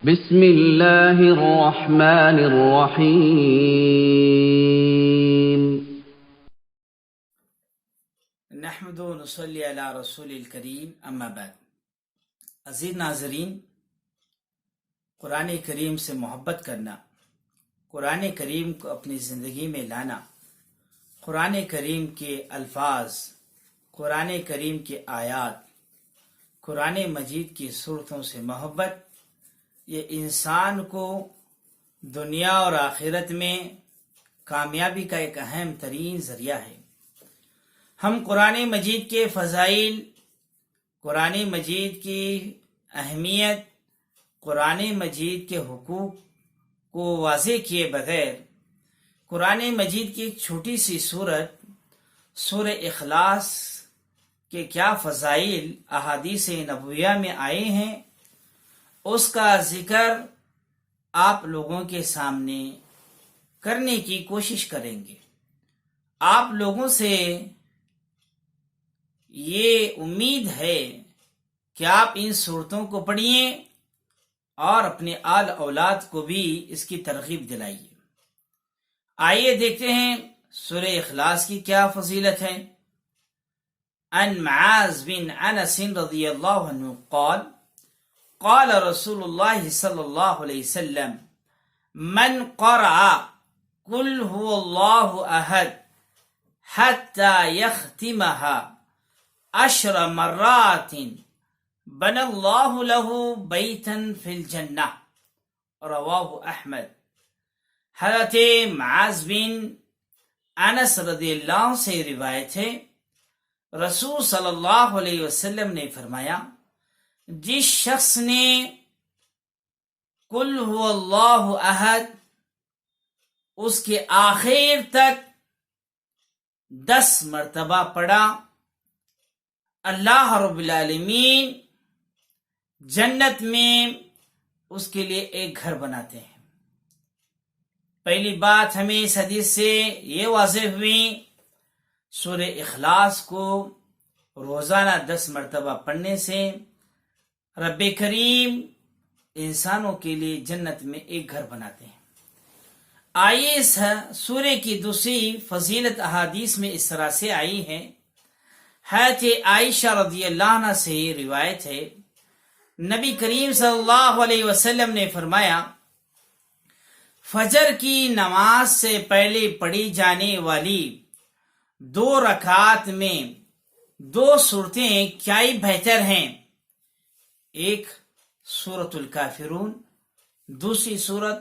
بسم اللہ الرحمن الرحیم۔ نحمد و نصلی علی رسول الکریم، اما بعد۔ عزیز ناظرین، قرآن کریم سے محبت کرنا، قرآن کریم کو اپنی زندگی میں لانا، قرآن کریم کے الفاظ، قرآن کریم کے آیات، قرآن مجید کی صورتوں سے محبت، یہ انسان کو دنیا اور آخرت میں کامیابی کا ایک اہم ترین ذریعہ ہے۔ ہم قرآن مجید کے فضائل، قرآن مجید کی اہمیت، قرآن مجید کے حقوق کو واضح کیے بغیر قرآن مجید کی ایک چھوٹی سی سورت سورہ اخلاص کے کیا فضائل احادیث نبویہ میں آئے ہیں، اس کا ذکر آپ لوگوں کے سامنے کرنے کی کوشش کریں گے۔ آپ لوگوں سے یہ امید ہے کہ آپ ان صورتوں کو پڑھیے اور اپنے آل اولاد کو بھی اس کی ترغیب دلائیے۔ آئیے دیکھتے ہیں سورہ اخلاص کی کیا فضیلت ہے۔ عن معاذ بن انس رضی اللہ عنہ قال قال رسول اللہ صلی اللہ علیہ وسلم من قرأ قل هو اللہ احد حتى يختمها 10 مرات بنى اللہ له بیتا فی الجنہ، رواہ احمد۔ حضرت معاذ بن انس رضی اللہ عنہ سے روایت ہے، رسول صلی اللہ علیہ وسلم نے فرمایا، جس شخص نے قل هو اللہ احد اس کے آخر تک 10 مرتبہ پڑھا، اللہ رب العالمین جنت میں اس کے لیے ایک گھر بناتے ہیں۔ پہلی بات ہمیں اس حدیث سے یہ واضح ہوئی، سورہ اخلاص کو روزانہ 10 مرتبہ پڑھنے سے رب کریم انسانوں کے لیے جنت میں ایک گھر بناتے ہیں۔ آئیے اس سورہ کی دوسری فضیلت احادیث میں اس طرح سے آئی ہے۔ حضرت عائشہ رضی اللہ عنہ سے روایت ہے، نبی کریم صلی اللہ علیہ وسلم نے فرمایا، فجر کی نماز سے پہلے پڑھی جانے والی 2 رکعات میں 2 صورتیں کیا ہی بہتر ہیں، ایک سورۃ الکافرون، دوسری سورت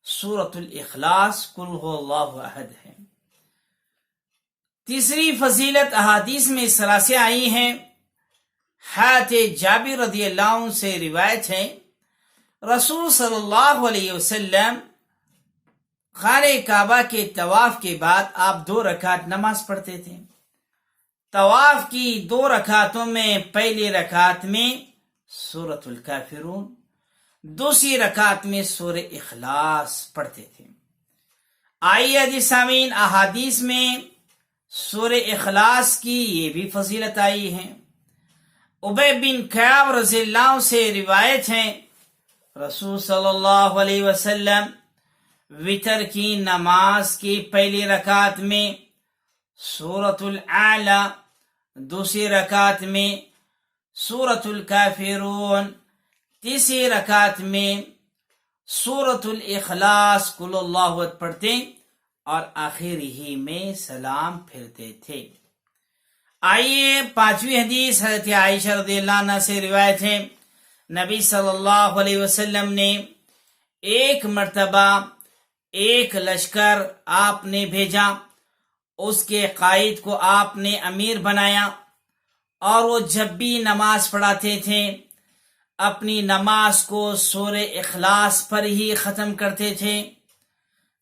سورۃ الاخلاص قل هو اللہ احد ہے۔ تیسری فضیلت احادیث میں اس طرح سے آئی ہیں، حضرت جابر رضی اللہ عنہ سے روایت ہے، رسول صلی اللہ علیہ وسلم خانہ کعبہ کے طواف کے بعد آپ 2 رکعت نماز پڑھتے تھے۔ طواف کی 2 رکعتوں میں پہلی رکعت میں سورۃ الکافرون، دوسری رکعت میں سورہ اخلاص پڑھتے تھے۔ آئیے عزیز سامعین، احادیث میں سورہ اخلاص کی یہ بھی فضیلت آئی ہے۔ ابی بن کعب رضی اللہ عنہ سے روایت ہے، رسول صلی اللہ علیہ وسلم وتر کی نماز کی پہلی رکعت میں سورۃ الاعلی، دوسری رکعت میں سورۃ الکافرون، تیسری رکعت میں سورۃ الاخلاص قل اللہ احد پڑھتے اور آخر ہی میں سلام پھرتے تھے۔ آئیے 5ویں حدیث حضرت عائشہ رضی اللہ عنہ سے روایت ہے، نبی صلی اللہ علیہ وسلم نے ایک مرتبہ ایک لشکر آپ نے بھیجا، اس کے قائد کو آپ نے امیر بنایا، اور وہ جب بھی نماز پڑھاتے تھے اپنی نماز کو سورہ اخلاص پر ہی ختم کرتے تھے۔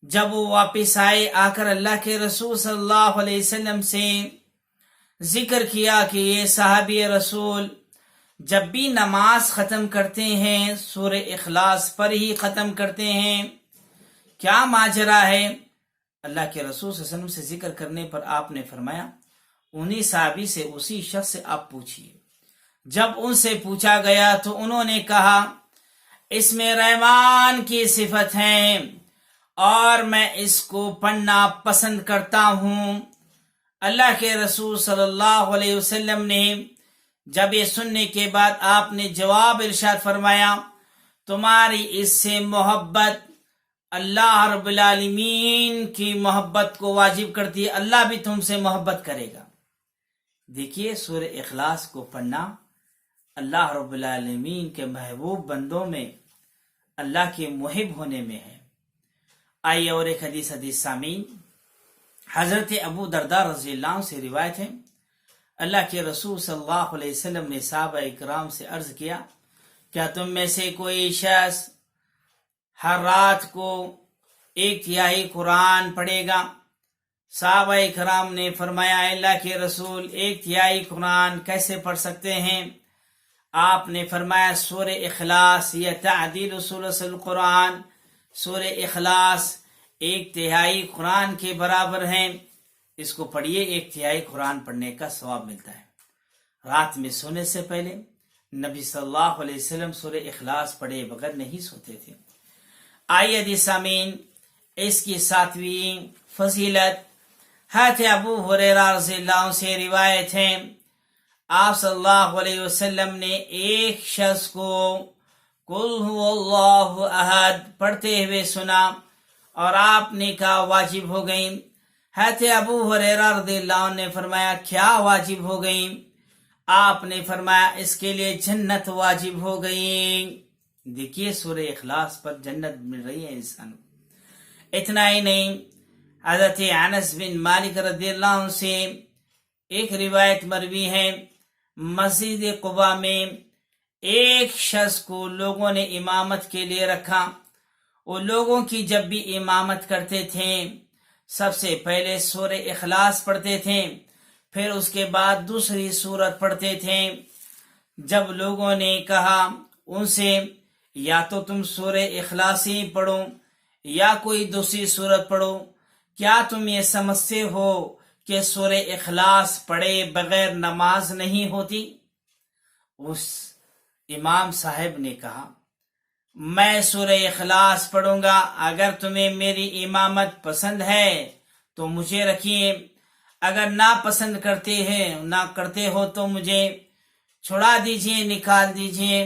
جب وہ واپس آئے، آ کر اللہ کے رسول صلی اللہ علیہ وسلم سے ذکر کیا کہ یہ صحابی رسول جب بھی نماز ختم کرتے ہیں سورہ اخلاص پر ہی ختم کرتے ہیں، کیا ماجرا ہے؟ اللہ کے رسول صلی اللہ علیہ وسلم سے ذکر کرنے پر آپ نے فرمایا، انہی صحابی سے، اسی شخص سے آپ پوچھیے۔ جب ان سے پوچھا گیا تو انہوں نے کہا، اس میں رحمان کی صفت ہے اور میں اس کو پڑھنا پسند کرتا ہوں۔ اللہ کے رسول صلی اللہ علیہ وسلم نے جب یہ سننے کے بعد آپ نے جواب ارشاد فرمایا، تمہاری اس سے محبت اللہ رب العالمین کی محبت کو واجب کرتی ہے، اللہ بھی تم سے محبت کرے گا۔ دیکھیے سورہ اخلاص کو پڑھنا اللہ رب العالمین کے محبوب بندوں میں اللہ کے محب ہونے میں ہے۔ آئیے اور ایک حدیث سامعین، حضرت ابو درداء رضی اللہ عنہ سے روایت ہے، اللہ کے رسول صلی اللہ علیہ وسلم نے صحابہ اکرام سے عرض کیا، کیا تم میں سے کوئی شخص ہر رات کو 1/3 قرآن پڑھے گا؟ صحابہ اکرام نے فرمایا، اللہ کے رسول 1/3 قرآن کیسے پڑھ سکتے ہیں؟ آپ نے فرمایا، سورہ اخلاص یہ تعدیل ثلث القرآن، سورہ اخلاص 1/3 قرآن کے برابر ہیں، اس کو پڑھیے، 1/3 قرآن پڑھنے کا ثواب ملتا ہے۔ رات میں سونے سے پہلے نبی صلی اللہ علیہ وسلم سورہ اخلاص پڑھے بغیر نہیں سوتے تھے۔ آئیے حدیث سامعین، اس کی 7ویں فضیلت حضرت ابو ہریرہ رضی اللہ عنہ سے روایت ہے، آپ صلی اللہ علیہ وسلم نے ایک شخص کو قل هو اللہ احد پڑھتے ہوئے سنا اور آپ نے کہا واجب ہو گئی۔ حضرت ابو ہریرہ رضی اللہ عنہ نے فرمایا، کیا واجب ہو گئی؟ آپ نے فرمایا، اس کے لیے جنت واجب ہو گئی۔ دیکھیے سورہ اخلاص پر جنت مل رہی ہے انسان کو۔ اتنا ہی نہیں، حضرت انس بن مالک رضی اللہ عنہ سے ایک روایت مروی ہے، مسجد قباء میں ایک شخص کو لوگوں نے امامت کے لیے رکھا۔ وہ لوگوں کی جب بھی امامت کرتے تھے سب سے پہلے سورہ اخلاص پڑھتے تھے، پھر اس کے بعد دوسری سورت پڑھتے تھے۔ جب لوگوں نے کہا ان سے، یا تو تم سورہ اخلاص ہی پڑھو یا کوئی دوسری سورت پڑھو، کیا تم یہ سمجھتے ہو کہ سورہ اخلاص پڑھے بغیر نماز نہیں ہوتی؟ اس امام صاحب نے کہا، میں سورہ اخلاص پڑھوں گا، اگر تمہیں میری امامت پسند ہے تو مجھے رکھیے، اگر نہ پسند کرتے ہو تو مجھے چھڑا دیجئے، نکال دیجئے۔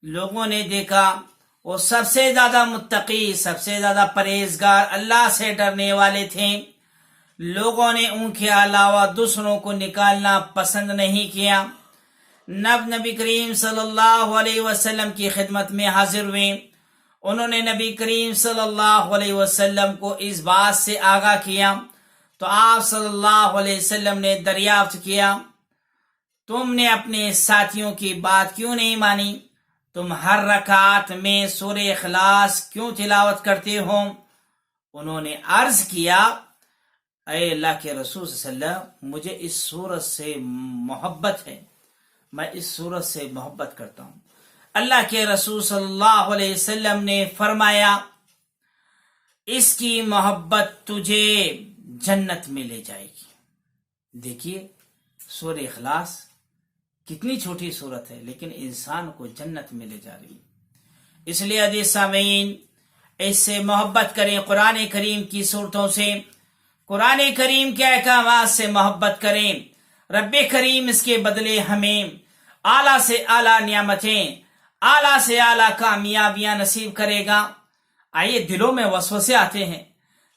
لوگوں نے دیکھا وہ سب سے زیادہ متقی، سب سے زیادہ پرہیزگار، اللہ سے ڈرنے والے تھے۔ لوگوں نے ان کے علاوہ دوسروں کو نکالنا پسند نہیں کیا۔ نبی کریم صلی اللہ علیہ وسلم کی خدمت میں حاضر ہوئے، انہوں نے نبی کریم صلی اللہ علیہ وسلم کو اس بات سے آگاہ کیا تو آپ صلی اللہ علیہ وسلم نے دریافت کیا، تم نے اپنے ساتھیوں کی بات کیوں نہیں مانی؟ تم ہر رکعت میں سورہ اخلاص کیوں تلاوت کرتے ہو؟ انہوں نے عرض کیا، اے اللہ کے رسول صلی اللہ علیہ وسلم، مجھے اس سورت سے محبت ہے، میں اس سورت سے محبت کرتا ہوں۔ اللہ کے رسول صلی اللہ علیہ وسلم نے فرمایا، اس کی محبت تجھے جنت میں لے جائے گی۔ دیکھیے سورہ اخلاص کتنی چھوٹی صورت ہے لیکن انسان کو جنت میں لے جا رہی ہے۔ اس لیے عزیز سامعین، اس سے محبت کریں، قرآن کریم کی صورتوں سے، قرآن کریم کے احکامات سے محبت کریں۔ رب کریم اس کے بدلے ہمیں اعلیٰ سے اعلیٰ نعمتیں، اعلیٰ سے اعلیٰ کامیابیاں نصیب کرے گا۔ آئیے، دلوں میں وسوسے آتے ہیں،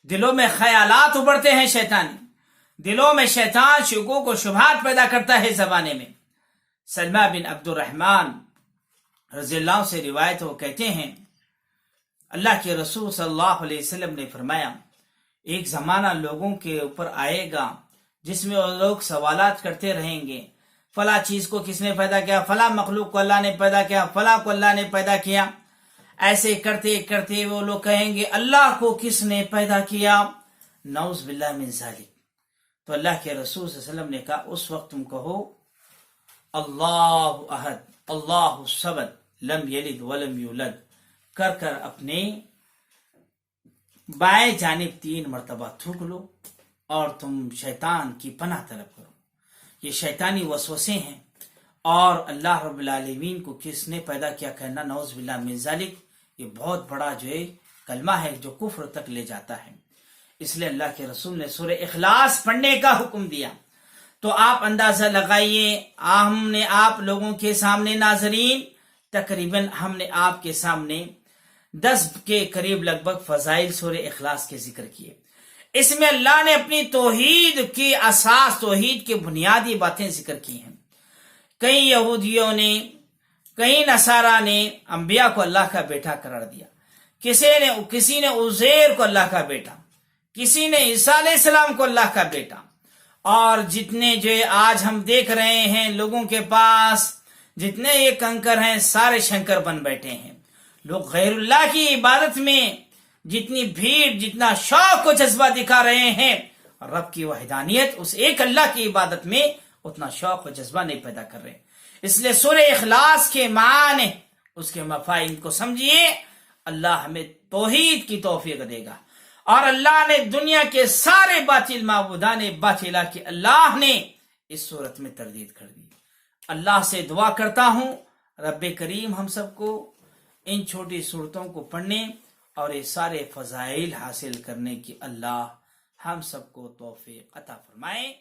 دلوں میں خیالات ابھرتے ہیں شیطانی، دلوں میں شیطان شکوک و شبہات پیدا کرتا ہے زبانے میں۔ سلمہ بن عبد الرحمن رضی اللہ عنہ سے روایت، وہ کہتے ہیں اللہ کے رسول صلی اللہ علیہ وسلم نے فرمایا، ایک زمانہ لوگوں کے اوپر آئے گا جس میں وہ لوگ سوالات کرتے رہیں گے، فلاں چیز کو کس نے پیدا کیا، فلاں مخلوق کو اللہ نے پیدا کیا، فلاں کو اللہ نے پیدا کیا۔ ایسے کرتے کرتے وہ لوگ کہیں گے اللہ کو کس نے پیدا کیا، نعوذ باللہ من ذالک۔ تو اللہ کے رسول صلی اللہ علیہ وسلم نے کہا، اس وقت تم کہو اللہ احد اللہ الصمد لم یلد ولم یولد، کر کر اپنے بائیں جانب 3 مرتبہ تھوک لو اور تم شیطان کی پناہ طلب کرو۔ یہ شیطانی وسوسے ہیں اور اللہ رب العالمین کو کس نے پیدا کیا کہنا نعوذ باللہ من ذالک، یہ بہت بڑا جو ہے کلمہ ہے جو کفر تک لے جاتا ہے۔ اس لیے اللہ کے رسول نے سورہ اخلاص پڑھنے کا حکم دیا۔ تو آپ اندازہ لگائیے، ہم نے آپ لوگوں کے سامنے ناظرین تقریباً ہم نے آپ کے سامنے 10 کے قریب لگ بھگ فضائل سورہ اخلاص کے ذکر کیے۔ اس میں اللہ نے اپنی توحید کی اساس، توحید کی بنیادی باتیں ذکر کی ہیں۔ کئی یہودیوں نے، کئی نصارہ نے انبیاء کو اللہ کا بیٹا قرار دیا، کسی نے عزیر کو اللہ کا بیٹا، کسی نے عیسیٰ علیہ السلام کو اللہ کا بیٹا، اور جتنے جو آج ہم دیکھ رہے ہیں لوگوں کے پاس جتنے یہ کنکر ہیں سارے شنکر بن بیٹھے ہیں۔ لوگ غیر اللہ کی عبادت میں جتنی بھیڑ، جتنا شوق و جذبہ دکھا رہے ہیں، رب کی وحدانیت اس ایک اللہ کی عبادت میں اتنا شوق و جذبہ نہیں پیدا کر رہے۔ اس لیے سورہ اخلاص کے معنی، اس کے مفاہیم کو سمجھیے۔ اللہ ہمیں توحید کی توفیق دے گا، اور اللہ نے دنیا کے سارے باطل معبودان باطلہ کی اللہ نے اس صورت میں تردید کر دی۔ اللہ سے دعا کرتا ہوں رب کریم ہم سب کو ان چھوٹی صورتوں کو پڑھنے اور یہ سارے فضائل حاصل کرنے کی اللہ ہم سب کو توفیق عطا فرمائے۔